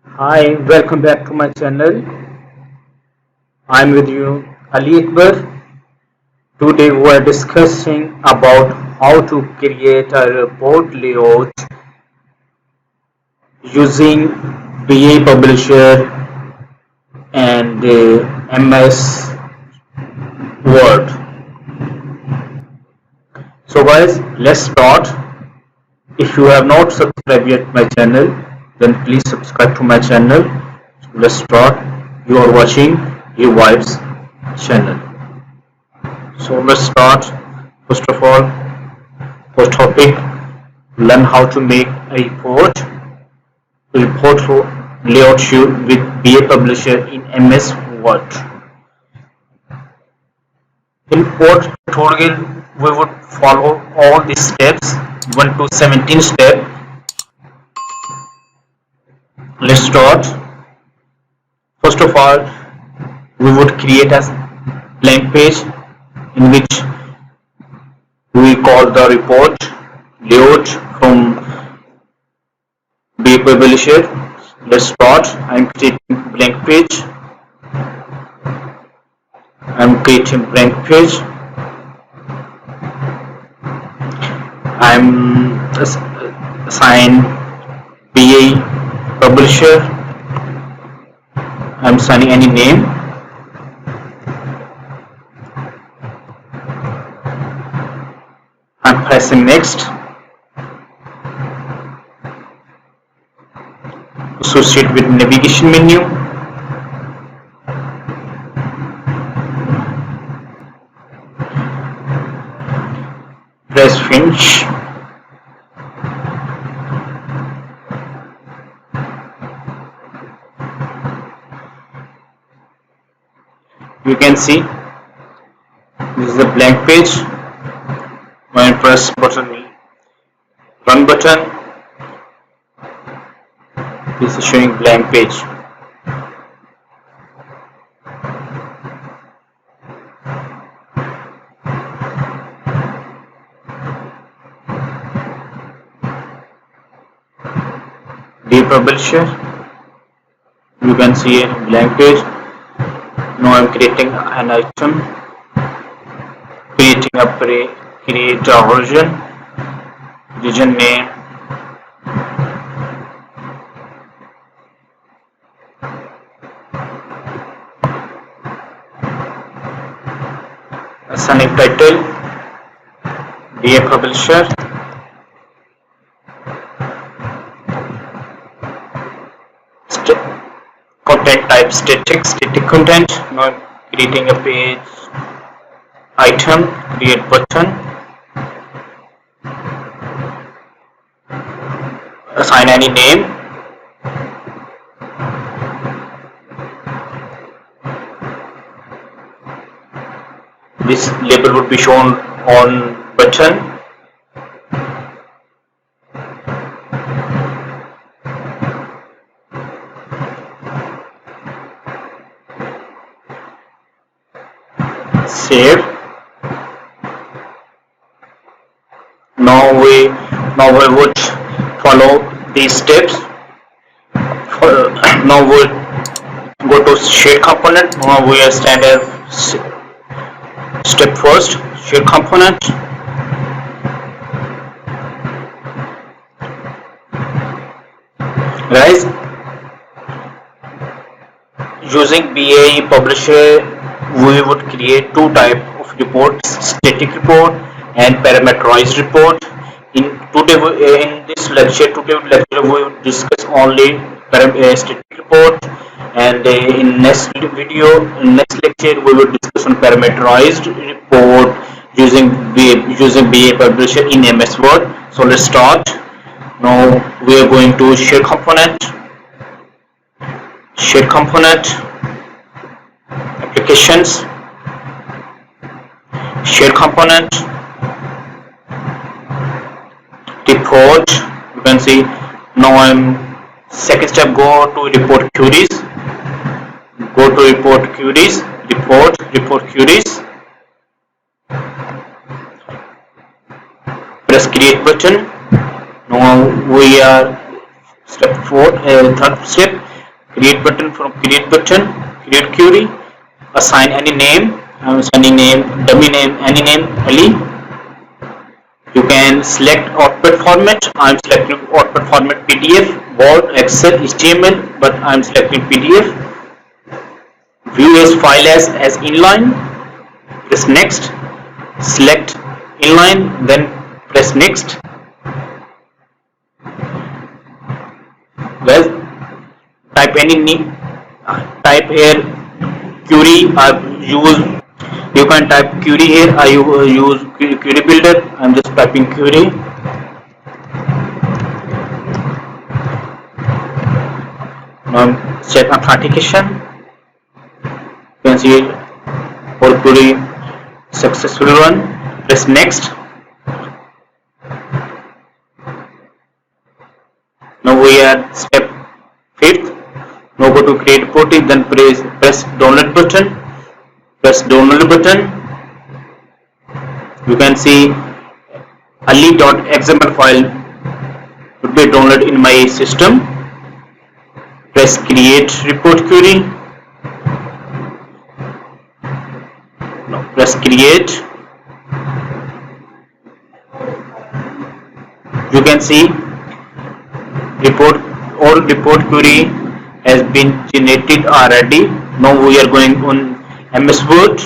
Hi, welcome back to my channel. I'm with you, Ali Akbar. Today we are discussing about how to create a report layout using BA Publisher and MS Word. So guys, let's start. If you have not subscribed yet my channel, then please subscribe to my channel. So let's start. You are watching Vibes channel. So let's start. First of all, first topic, learn how to make a report layout sheet with BA Publisher in MS Word. In Word tutorial, we would follow all these steps, 1 to 17 step. Let's start. First of all, we would create a blank page in which we call the report layout from BA Publisher. Let's start. I'm creating blank page. I'm assign BA Publisher. I'm assigning any name. I'm pressing next. Associate with navigation menu. Press finish. You can see this is a blank page. When I press run button, this is showing blank page. BA Publisher, you can see a blank page. Now I'm creating an item, create a region name, assigning title, BA Publisher, content type static content. Now I'm creating a page item, create button, assign any name, this label would be shown on button. Save. Now we would follow these steps. Now we go to shade component. Now we are standard step first, shade component. Guys, using BA Publisher, we would create two types of reports: static report and parameterized report. In this lecture, we will discuss only static report, and in next next lecture, we will discuss on parameterized report using BA Publisher in MS Word. So let's start. Now we are going to shade component, applications, shade component, report. You can see now I'm second step, go to report queries, report queries, press create button. Now we are third step, create button. From create button, create query, assign any name. I'm assigning name, dummy name, any name, Ali. You can select output format. I'm selecting output format PDF, Word, Excel, HTML, but I'm selecting PDF. View as file as inline. Press next. Select inline, then press next. Well, type any name. Type here query. You can type query here. I use query builder. I'm just typing query. Now check authentication. You can see for query successful run. Press next. Now we are step 5th. Now go to create report, then press download button. Press download button. You can see ali.xml file would be downloaded in my system. Press create report query. Now press create. You can see report query has been generated already. Now we are going on MS Word.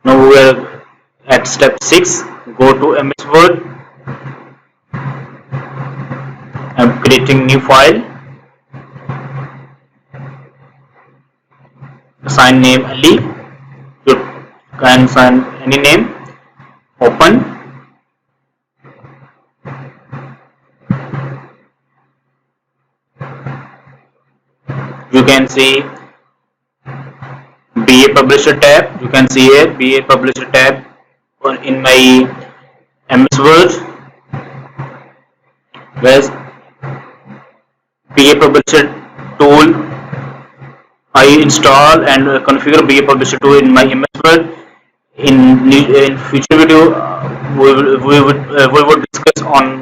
Now we are at step 6. Go to MS Word. I'm creating new file. Assign name Ali. You can assign any name. Open. You can see BA Publisher tab. You can see here BA Publisher tab in my MS Word. Whereas BA Publisher tool, I install and configure BA Publisher tool in my MS Word. In future video, we would discuss on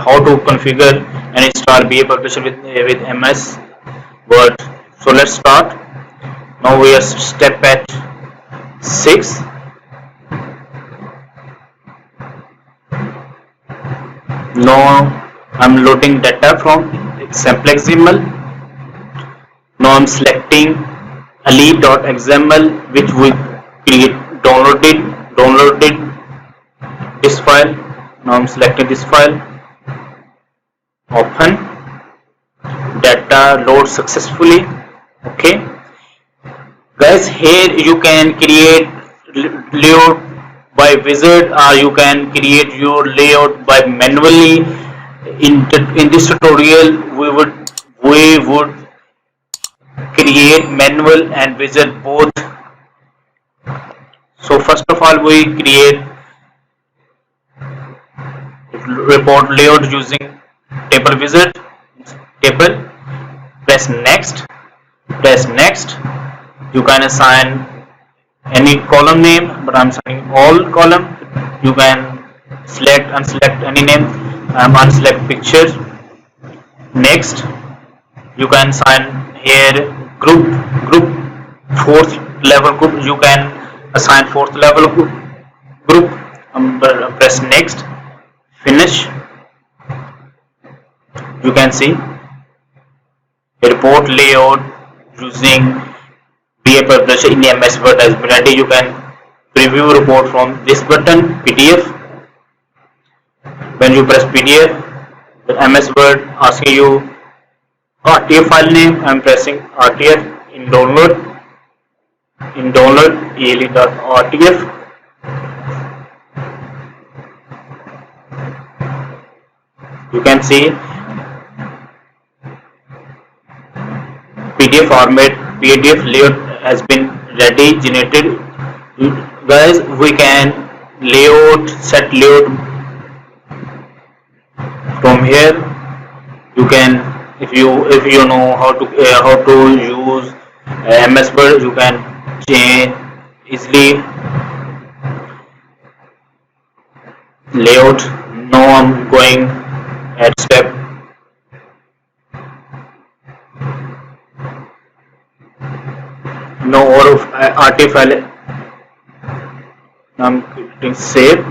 how to configure and install BA Publisher with MS Word. So let's start. Now we are step at 6. Now I'm loading data from sample XML. Now I'm selecting ali.xml, which we create downloaded this file. Now I'm selecting this file. Open. Data load successfully. Okay, guys, here you can create layout by wizard, or you can create your layout by manually. In this tutorial, we would create manual and wizard both. So first of all, we create report layout using table wizard. Table. Press next. Press next. You can assign any column name, but I'm assigning all column. You can select, unselect any name. I'm unselect picture. Next, you can assign here group 4th level group. You can assign 4th level group. Press next. Finish. You can see report layout using BA Publisher in MS Word has been ready. You can preview report from this button, PDF. When you press PDF, the MS Word asking you RTF file name. I am pressing RTF in download. In download ali.rtf. You can see PDF format, PDF layout has been ready, generated. Guys, we can set layout from here. You can, if you know how to use MS Word, you can change easily layout. Now I'm going at step no or of RT file. I'm clicking save.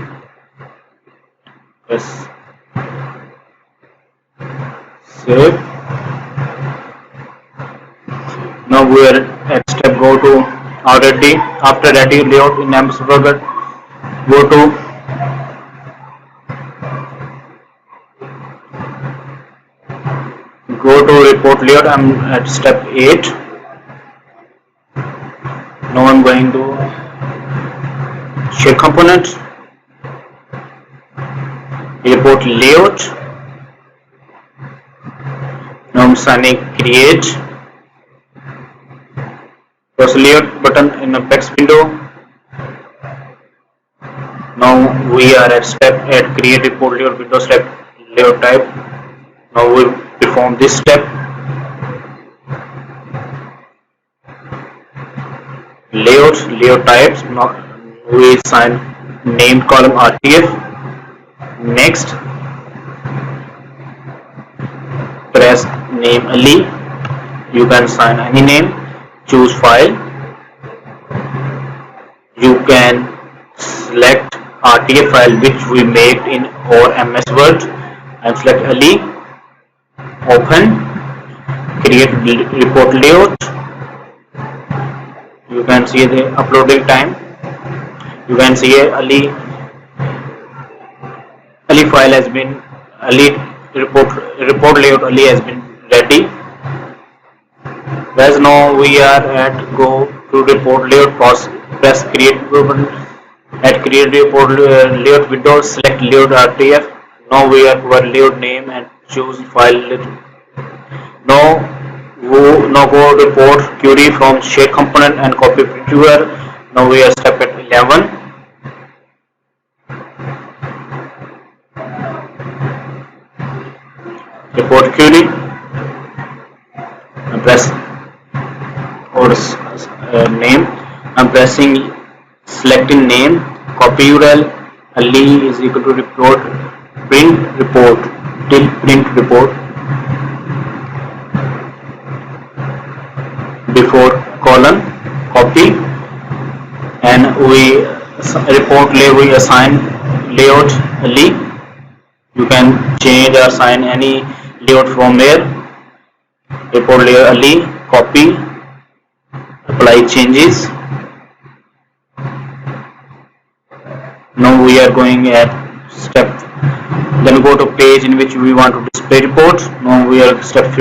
Yes, save. Now we are at step go to already. After ready layout in MS Word, go to report layout. I'm at step 8. Now I'm going to shape component, report layout. Now I'm signing create. Press layout button in the text window. Now we are at step at create report layout window step layout type. Now we perform this step. Layout types. Now we assign named column RTF. Next, press name Ali. You can assign any name. Choose file. You can select RTF file which we made in our MS Word and select Ali. Open. Create report layout. You can see the uploading time. You can see Ali file has been Ali report layout Ali has been ready. Whereas now we are at go to report layout. Press create button at create report layout window. Select layout RTF. Now we are to our layout name and choose file. Now go report query from share component and copy print URL. Now we are step at 11. Report query. Press or name. I'm pressing selecting name. Copy URL. Ali is equal to report print report till print report. Before colon, copy, and we report layout. We assign layout Ali. You can change or assign any layout from here. Report layout Ali. Copy. Apply changes. Now we are going at step. Then go to page in which we want to display report. Now we are step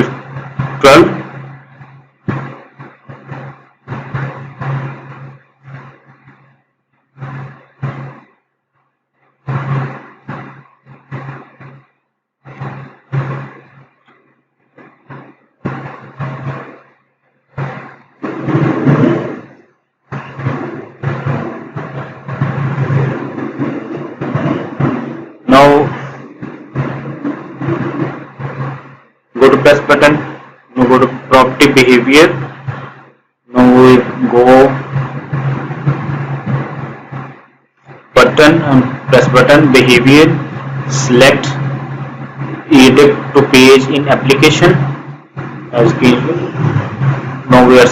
12. Now go to press button. Now go to property behavior. Now we go button and press button behavior. Select edit to page in application as usual. Now we are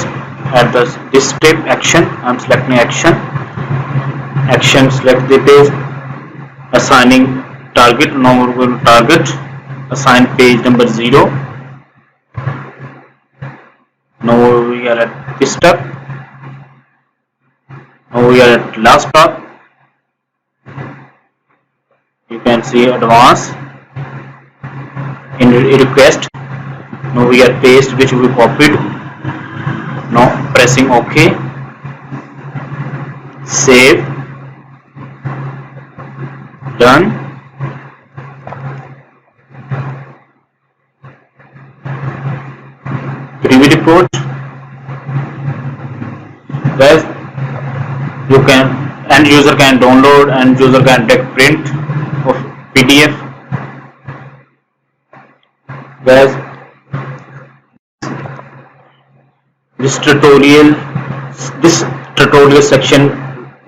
at this step action. I'm selecting action. Select the page. Assigning target. Now we're going to target. Assign page number 0. Now we are at this step. Now we are at last part. You can see advance in request. Now we are paste which we copied. Now pressing OK. Save. Done. Preview report. Guys, you can and user can download and user can take print of PDF. Guys, this tutorial section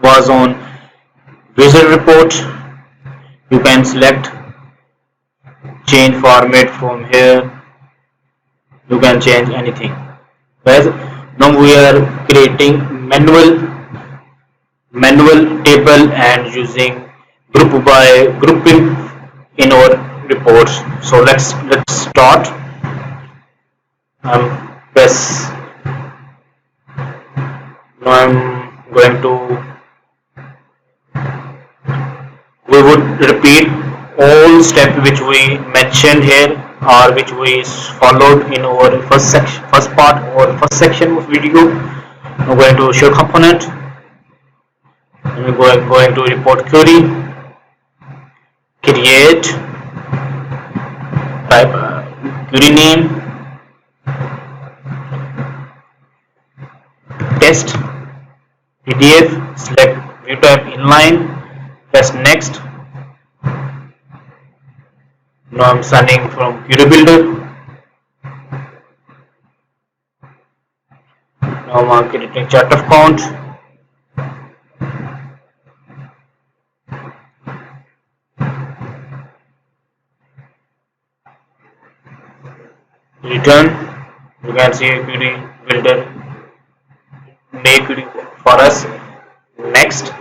was on visual report. You can select change format from here. You can change anything. Whereas now we are creating manual table and using group by grouping in our reports. So let's start. Press. Now I'm going to. We would repeat all steps which we mentioned here or which we followed in our first part or first section of video. I'm going to show component. I'm going to report query, create, type query name, test, PDF, select view type inline, press next. Now I'm sending from query builder. Now I'm creating chart of count. Return. You can see query builder make query for us. Next.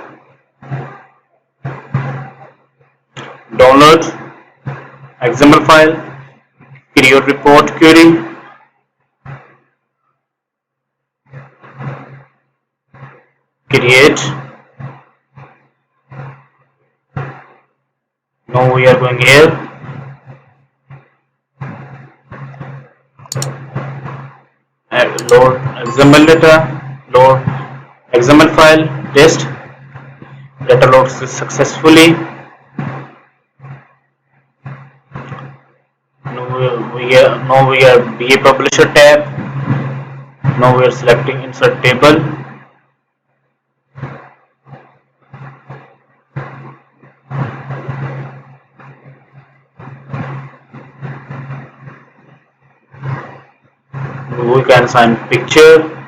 Download XML file. Create report query. Create. Now we are going here. Load XML data, load XML file, test, data loads successfully. Now we are BA Publisher tab. Now we are selecting insert table. We can assign picture.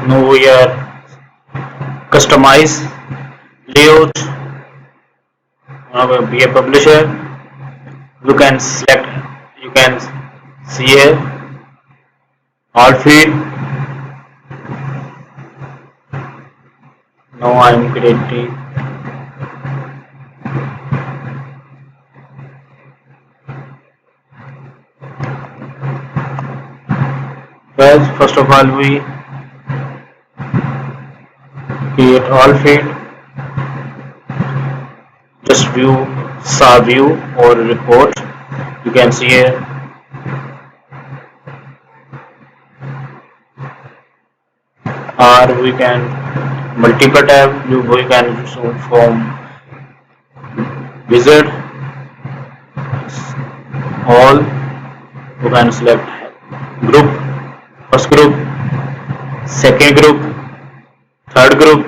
Now we are customize layout. Now we be a publisher. You can select. You can see here all field. Now I am creating. First of all, we create all field. Just view, saw view or report. You can see here. Or we can multiple tab. We can zoom from wizard. All. You can select group, first group, second group, third group,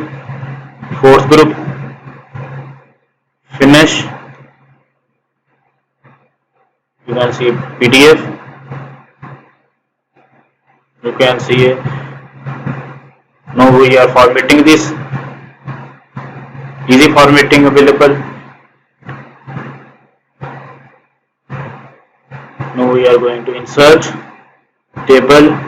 fourth group, finish. You can see PDF. You can see now we are formatting this. Easy formatting available. Now we are going to insert table.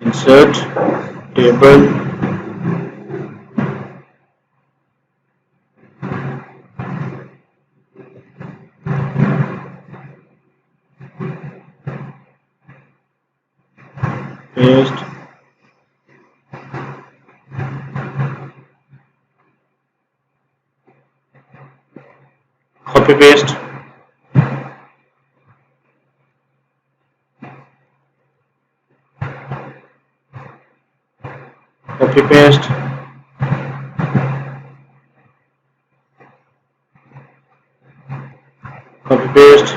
Insert table. paste, copy paste, copy paste, copy paste.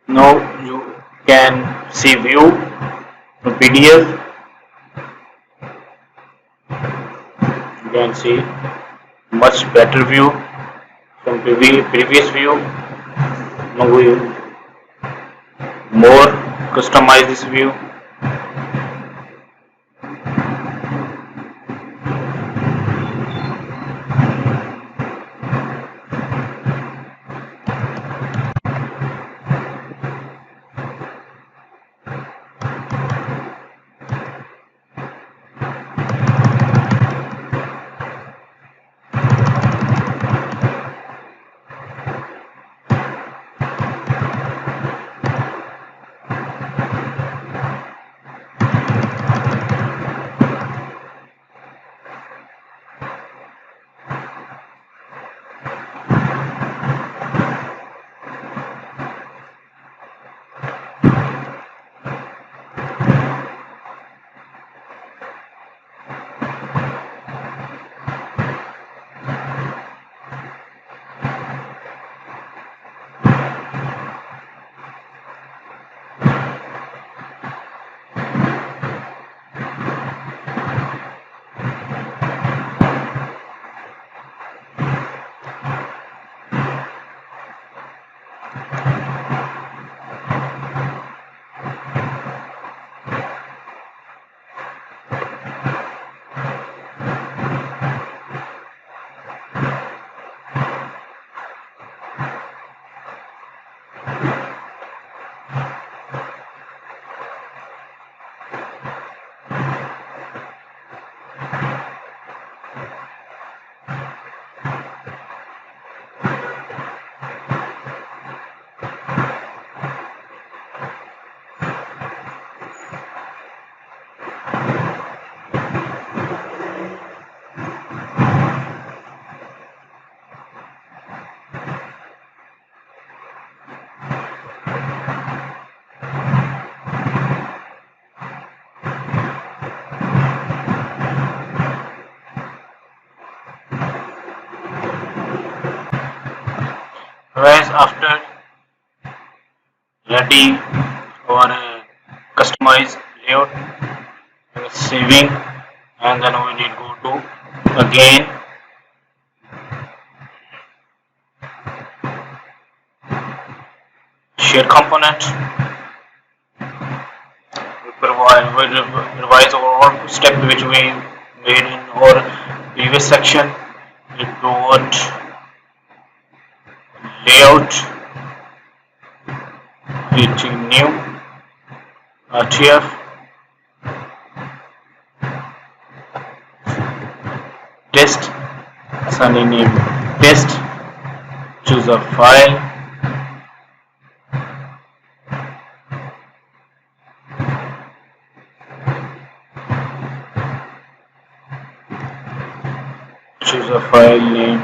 Now you can see view from PDF. You can see much better view from previous view. Now we more customize this view. Whereas after ready or customize layout saving, and then we need go to again share component. We revise our step which we made in our previous section. Report layout, creating new RTF, test, assigning name test, choose a file, choose a file name.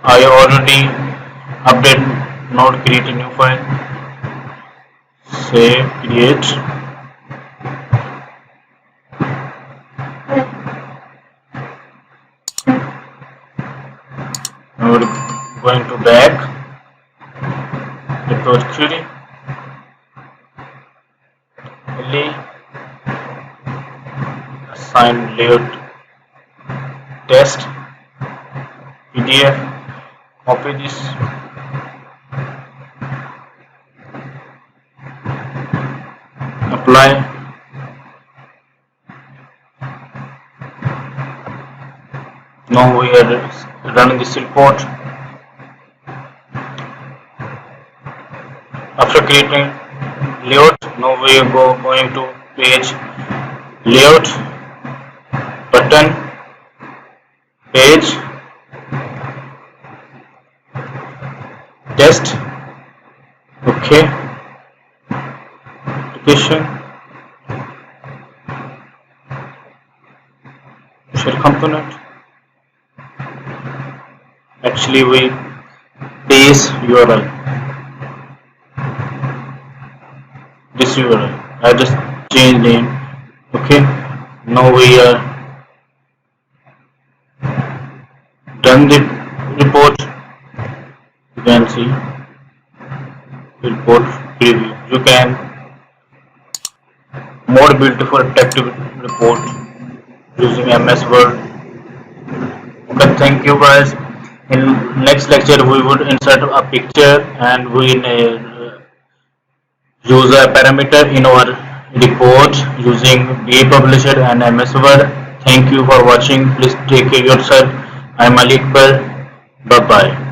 I already update, not create a new file. Save, create. Now we're going to back, report query, assign layout test, PDF, copy this, apply, now we are running this report. After creating layout, now we are going to page layout, button, page, test, okay, application, share component. Actually we paste URL, this URL, I just change name, okay. Now we are done the report. You can see report preview. You can more beautiful attractive report using MS Word. Okay, thank you guys. In next lecture we would insert a picture and we use a parameter in our report using BA Publisher and MS Word. Thank you for watching. Please take care of yourself. I am Malik. Bye bye.